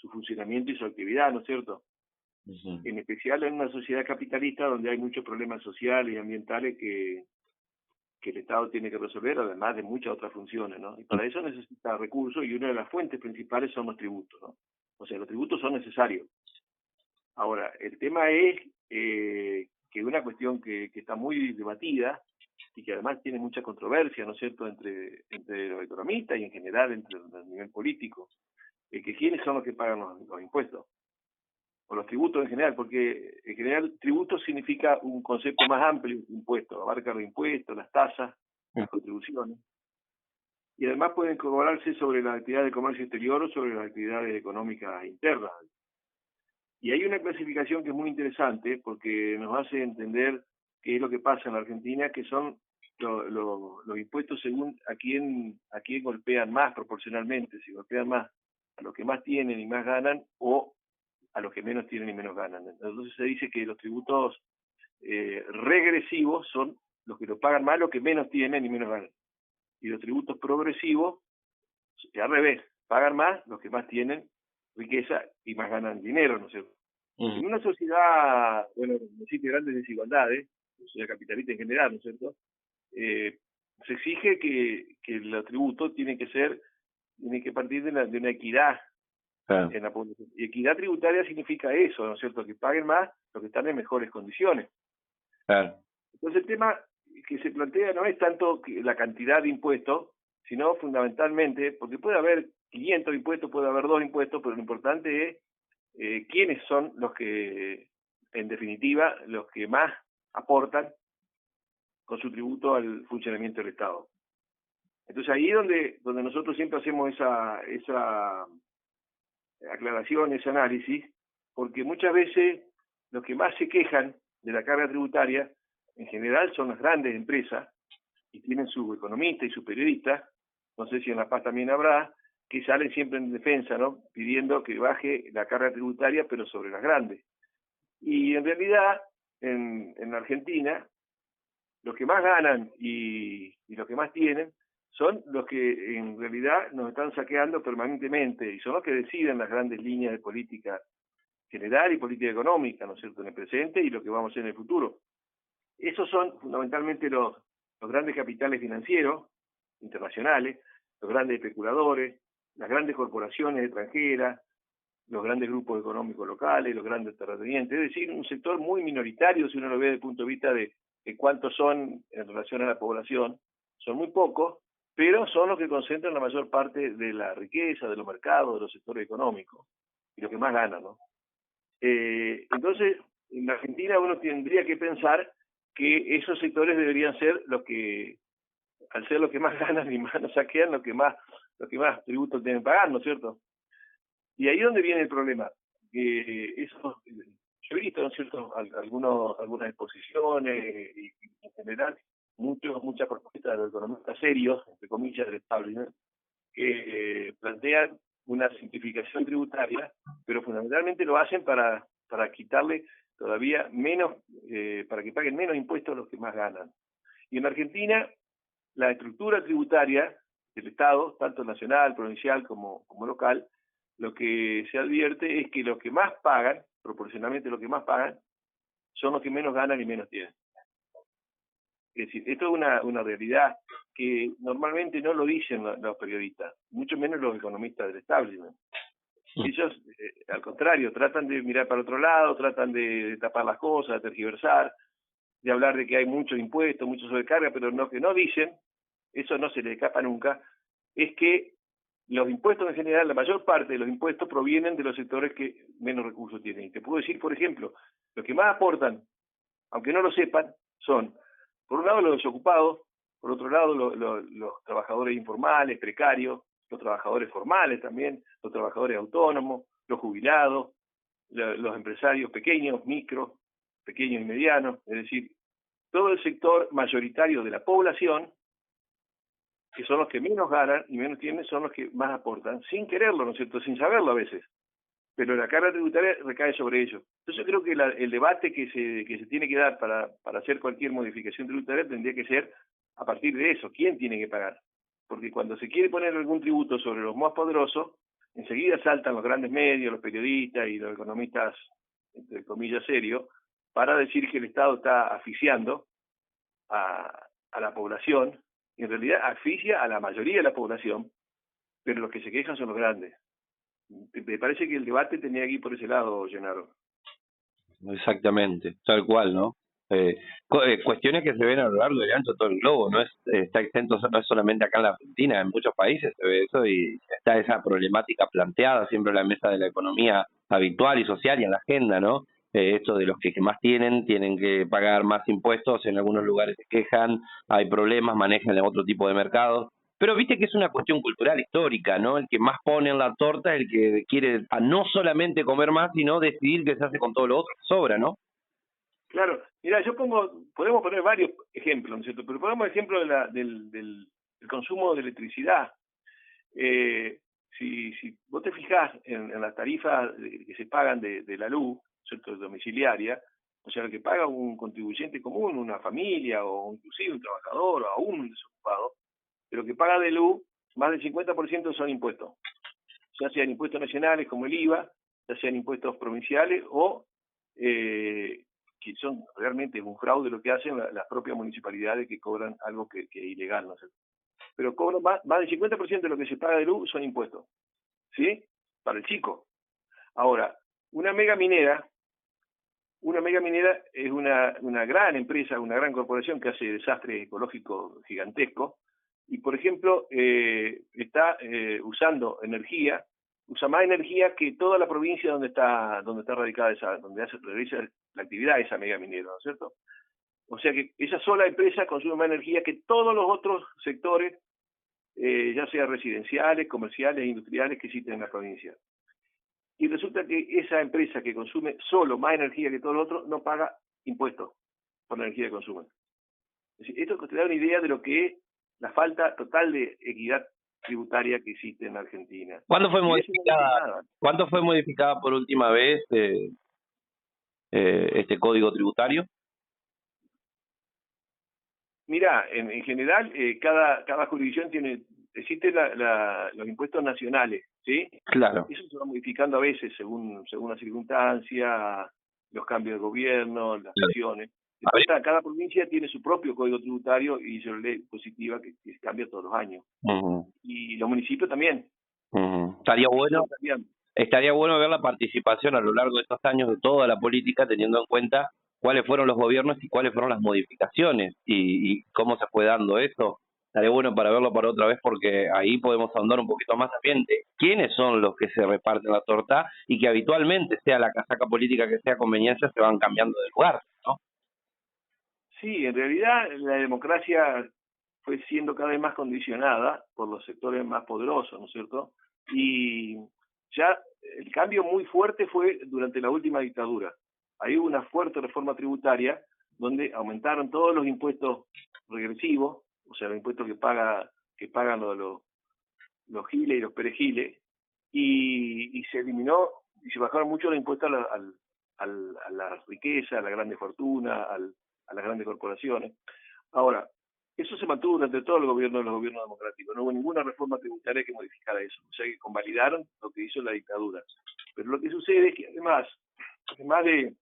su funcionamiento y su actividad, ¿no es cierto? Ujú. En especial en una sociedad capitalista donde hay muchos problemas sociales y ambientales que el Estado tiene que resolver, además de muchas otras funciones, ¿no? Y para eso necesita recursos y una de las fuentes principales son los tributos, ¿no? O sea, los tributos son necesarios. Ahora, el tema es que una cuestión que está muy debatida y que además tiene mucha controversia, ¿no es cierto?, entre los economistas y en general entre el nivel político, que quiénes son los que pagan los impuestos, o los tributos en general, porque en general tributo significa un concepto más amplio, impuesto, abarca los impuestos, las tasas, las contribuciones, y además pueden cobrarse sobre la actividad de comercio exterior o sobre las actividades económicas internas. Y hay una clasificación que es muy interesante porque nos hace entender qué es lo que pasa en la Argentina, que son los impuestos según a quién golpean más proporcionalmente, si golpean más a los que más tienen y más ganan o a los que menos tienen y menos ganan. Entonces se dice que los tributos regresivos son los que lo pagan más los que menos tienen y menos ganan. Y los tributos progresivos, al revés, pagan más los que más tienen riqueza y más ganan dinero, ¿no es cierto? Ujú. En una sociedad, bueno, que existe grandes desigualdades, sociedad capitalista en general, ¿no es cierto? Se exige que los tributos tienen que partir de una equidad Claro, en la población. Y equidad tributaria significa eso, ¿no es cierto? Que paguen más los que están en mejores condiciones. claro. Entonces el tema que se plantea no es tanto la cantidad de impuestos, sino fundamentalmente, porque puede haber 500 impuestos, puede haber 2 impuestos, pero lo importante es quiénes son los que, en definitiva, los que más aportan con su tributo al funcionamiento del Estado. Entonces ahí es donde nosotros siempre hacemos esa aclaración, ese análisis, porque muchas veces los que más se quejan de la carga tributaria, en general son las grandes empresas, y tienen su economista y su periodista, no sé si en La Paz también habrá, que salen siempre en defensa, ¿no?, pidiendo que baje la carga tributaria, pero sobre las grandes. Y en realidad, en la Argentina, los que más ganan y los que más tienen son los que en realidad nos están saqueando permanentemente y son los que deciden las grandes líneas de política general y política económica, ¿no es cierto?, en el presente y lo que vamos a hacer en el futuro. Esos son fundamentalmente los grandes capitales financieros internacionales, los grandes especuladores, las grandes corporaciones extranjeras, los grandes grupos económicos locales, los grandes terratenientes, es decir, un sector muy minoritario si uno lo ve desde el punto de vista de cuántos son en relación a la población, son muy pocos, pero son los que concentran la mayor parte de la riqueza, de los mercados, de los sectores económicos, y los que más ganan, ¿no? Entonces, en la Argentina uno tendría que pensar que esos sectores deberían ser los que, al ser los que más ganan y más nos saquean, los que más tributos tienen que pagar, ¿no es cierto? Y ahí es donde viene el problema. Yo he visto, ¿no es cierto?, algunas exposiciones y en general muchas propuestas de los economistas serios, entre comillas, del establishment, que plantean una simplificación tributaria, pero fundamentalmente lo hacen para quitarle todavía menos, para que paguen menos impuestos a los que más ganan. Y en Argentina, la estructura tributaria del Estado, tanto nacional, provincial como local, lo que se advierte es que los que más pagan, proporcionalmente los que más pagan, son los que menos ganan y menos tienen. Es decir, esto es una realidad que normalmente no lo dicen los periodistas, mucho menos los economistas del establishment. Ellos, al contrario, tratan de mirar para otro lado, tratan de tapar las cosas, de tergiversar, de hablar de que hay muchos impuestos, mucha sobrecarga, pero lo que no dicen, eso no se les escapa nunca, es que los impuestos en general, la mayor parte de los impuestos provienen de los sectores que menos recursos tienen. Y te puedo decir, por ejemplo, los que más aportan, aunque no lo sepan, son, por un lado, los desocupados, por otro lado, los trabajadores informales, precarios, los trabajadores formales también, los trabajadores autónomos, los jubilados, los empresarios pequeños, micros, pequeños y medianos, es decir, todo el sector mayoritario de la población, que son los que menos ganan y menos tienen, son los que más aportan, sin quererlo, ¿no es cierto?, sin saberlo a veces. Pero la carga tributaria recae sobre ellos. Entonces yo creo que el debate que se tiene que dar para hacer cualquier modificación tributaria tendría que ser a partir de eso, ¿quién tiene que pagar? Porque cuando se quiere poner algún tributo sobre los más poderosos, enseguida saltan los grandes medios, los periodistas y los economistas, entre comillas, serios, para decir que el Estado está asfixiando a la población, y en realidad asfixia a la mayoría de la población, pero los que se quejan son los grandes. Me parece que el debate tenía que ir por ese lado, Gennaro. Exactamente, tal cual, ¿no? Cuestiones que se ven a lo largo y ancho de todo el globo, no está exento, no es solamente acá en la Argentina, en muchos países se ve eso y está esa problemática planteada siempre en la mesa de la economía habitual y social y en la agenda, ¿no? Esto de los que más tienen que pagar más impuestos, en algunos lugares se quejan, hay problemas, manejan otro tipo de mercados. Pero viste que es una cuestión cultural, histórica, ¿no? El que más pone en la torta es el que quiere no solamente comer más, sino decidir qué se hace con todo lo otro que sobra, ¿no? Claro, mira, podemos poner varios ejemplos, ¿no es cierto? Pero ponemos ejemplo del consumo de electricidad. Si vos te fijás en las tarifas que se pagan de la luz, ¿cierto?, domiciliaria, o sea, lo que paga un contribuyente común, una familia o inclusive un trabajador o aún un desocupado, pero que paga de luz, más del 50% son impuestos, ya sean impuestos nacionales como el IVA, ya sean impuestos provinciales o que son realmente un fraude lo que hacen las propias municipalidades que cobran algo que es ilegal, ¿no sé? Pero cobran más del 50% de lo que se paga de luz son impuestos, ¿sí? Para el chico. Ahora, una mega minera es una gran empresa, una gran corporación que hace desastres ecológicos gigantescos y, por ejemplo, está usando energía, usa más energía que toda la provincia donde está radicada donde realiza la actividad de esa mega minera, ¿no es cierto? O sea que esa sola empresa consume más energía que todos los otros sectores, ya sea residenciales, comerciales e industriales que existen en la provincia. Y resulta que esa empresa que consume solo más energía que todo lo otro no paga impuestos por la energía que consume. Es decir, esto te da una idea de lo que es la falta total de equidad tributaria que existe en Argentina. ¿Cuándo fue modificada por última vez este código tributario? Mira, en general, cada jurisdicción existen los impuestos nacionales, ¿sí? Claro. Eso se va modificando a veces según la circunstancia, los cambios de gobierno, las acciones. Cada provincia tiene su propio código tributario y su ley positiva que cambia todos los años. Y los municipios también. Estaría bueno ver la participación a lo largo de estos años de toda la política, teniendo en cuenta cuáles fueron los gobiernos y cuáles fueron las modificaciones y cómo se fue dando eso. Estaría bueno para verlo para otra vez porque ahí podemos ahondar un poquito más también de quiénes son los que se reparten la torta y que habitualmente, sea la casaca política que sea conveniencia, se van cambiando de lugar, ¿no? Sí, en realidad la democracia fue siendo cada vez más condicionada por los sectores más poderosos, ¿no es cierto? Y ya el cambio muy fuerte fue durante la última dictadura. Ahí hubo una fuerte reforma tributaria donde aumentaron todos los impuestos regresivos, o sea, los impuestos que pagan los giles y los perejiles, y se eliminó y se bajaron mucho los impuestos a la riqueza, a la grande fortuna, a las grandes corporaciones. Ahora, eso se mantuvo durante todo el gobierno de los gobiernos democráticos. No hubo ninguna reforma tributaria que modificara eso. O sea que convalidaron lo que hizo la dictadura. Pero lo que sucede es que además de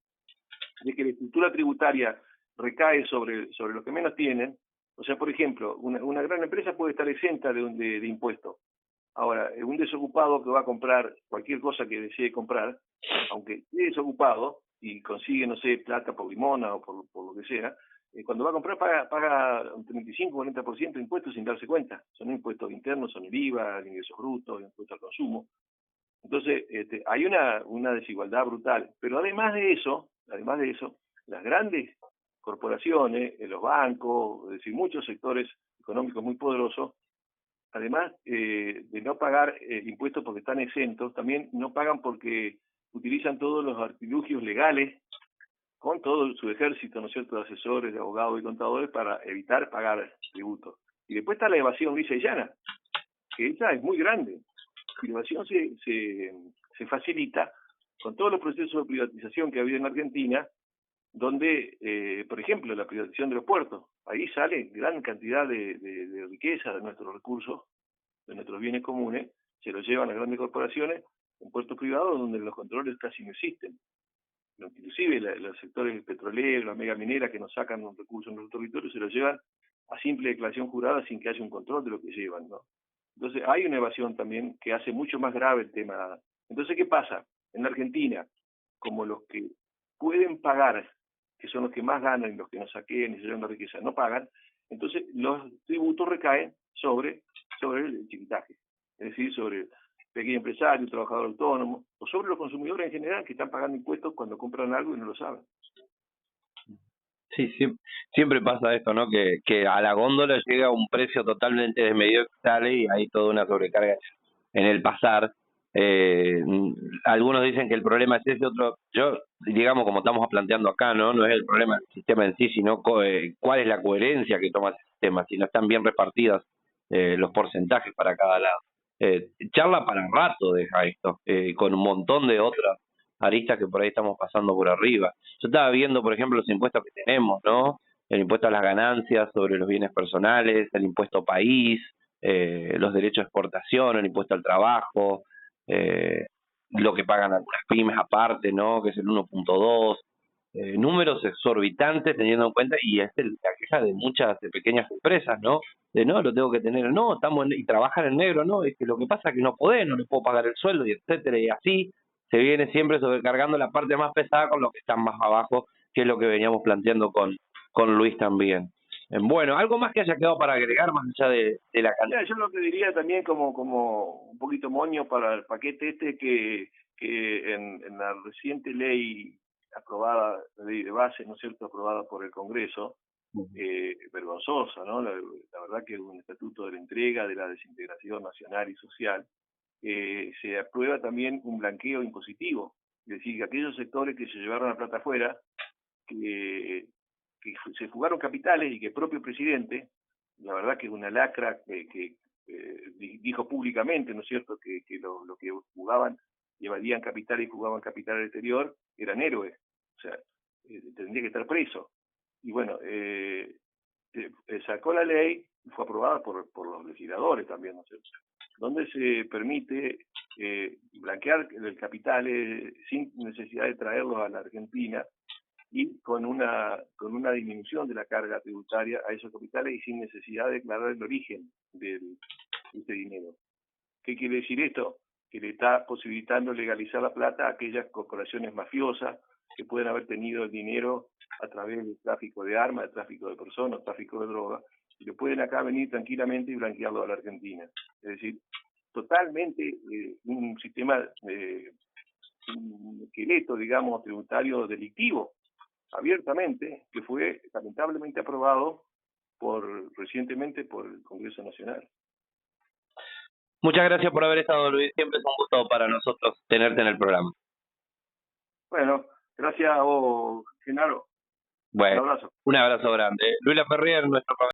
que la estructura tributaria recae sobre los que menos tienen, o sea, por ejemplo, una gran empresa puede estar exenta de impuestos. Ahora, un desocupado que va a comprar cualquier cosa que desee comprar, aunque esté desocupado y consigue, no sé, plata por limona o por lo que sea, cuando va a comprar paga un 35-40% de impuestos sin darse cuenta. Son impuestos internos, son el IVA, el ingreso bruto, el impuesto al consumo. Entonces, hay una desigualdad brutal. Pero además de eso, las grandes corporaciones, los bancos, es decir, muchos sectores económicos muy poderosos, además de no pagar impuestos porque están exentos, también no pagan porque utilizan todos los artilugios legales con todo su ejército, ¿no es cierto?, de asesores, de abogados y contadores para evitar pagar tributos. Y después está la evasión lisa y llana, que esa es muy grande. Y la evasión se facilita con todos los procesos de privatización que ha habido en Argentina, donde, por ejemplo, la privatización de los puertos, ahí sale gran cantidad de riqueza de nuestros recursos, de nuestros bienes comunes, se lo llevan las grandes corporaciones en puertos privados donde los controles casi no existen. Inclusive los sectores petroleros, las mega mineras que nos sacan los recursos en nuestro territorio, se los llevan a simple declaración jurada sin que haya un control de lo que llevan, ¿no? Entonces hay una evasión también que hace mucho más grave el tema. Entonces, ¿qué pasa? En la Argentina, como los que pueden pagar, que son los que más ganan y los que no saquean y se llevan la riqueza, no pagan, entonces los tributos recaen sobre el chiquitaje, es decir, sobre el pequeño empresario, el trabajador autónomo, o sobre los consumidores en general que están pagando impuestos cuando compran algo y no lo saben. Sí, siempre pasa esto, ¿no? Que a la góndola llega un precio totalmente desmedido que sale y hay toda una sobrecarga en el pasar. Algunos dicen que el problema es ese, otro, yo, digamos, como estamos planteando acá, no es el problema del sistema en sí, sino cuál es la coherencia que toma el sistema, si no están bien repartidas los porcentajes para cada lado. Charla para rato deja esto, con un montón de otras aristas que por ahí estamos pasando por arriba. Yo estaba viendo, por ejemplo, los impuestos que tenemos, ¿no? El impuesto a las ganancias sobre los bienes personales, el impuesto país, los derechos de exportación, el impuesto al trabajo, lo que pagan algunas pymes aparte, ¿no? Que es el 1.2, números exorbitantes teniendo en cuenta, y es la queja de muchas pequeñas empresas, ¿no? De no, lo tengo que tener, no, estamos y trabajan en negro, no, es que lo que pasa es que no podés, no le puedo pagar el sueldo, y etcétera, y así se viene siempre sobrecargando la parte más pesada con los que están más abajo, que es lo que veníamos planteando con Luis también. Bueno, algo más que haya quedado para agregar más allá de la cantidad. Yo lo que diría también como un poquito moño para el paquete que en la reciente ley aprobada, la ley de base, ¿no es cierto?, aprobada por el Congreso, vergonzosa, ¿no? La verdad que es un estatuto de la entrega, de la desintegración nacional y social. Se aprueba también un blanqueo impositivo, es decir, que aquellos sectores que se llevaron la plata afuera, que se fugaron capitales y que el propio presidente, la verdad que es una lacra que dijo públicamente, ¿no es cierto?, que lo que fugaban, evadían capitales y fugaban capital al exterior, eran héroes, o sea, tendría que estar preso. Y bueno, sacó la ley, y fue aprobada por los legisladores también, ¿no es cierto?, donde se permite blanquear el capital sin necesidad de traerlos a la Argentina y con una disminución de la carga tributaria a esos capitales y sin necesidad de declarar el origen de ese dinero. ¿Qué quiere decir esto? Que le está posibilitando legalizar la plata a aquellas corporaciones mafiosas que pueden haber tenido el dinero a través del tráfico de armas, del tráfico de personas, tráfico de drogas, y le pueden acá venir tranquilamente y blanquearlo a la Argentina. Es decir, totalmente un sistema, un esqueleto, digamos, tributario delictivo, abiertamente, que fue lamentablemente aprobado recientemente por el Congreso Nacional. Muchas gracias por haber estado, Luis. Siempre es un gusto para nosotros tenerte en el programa. Bueno, gracias a vos, Genaro. Bueno, un abrazo grande. Luis Laferrière, nuestro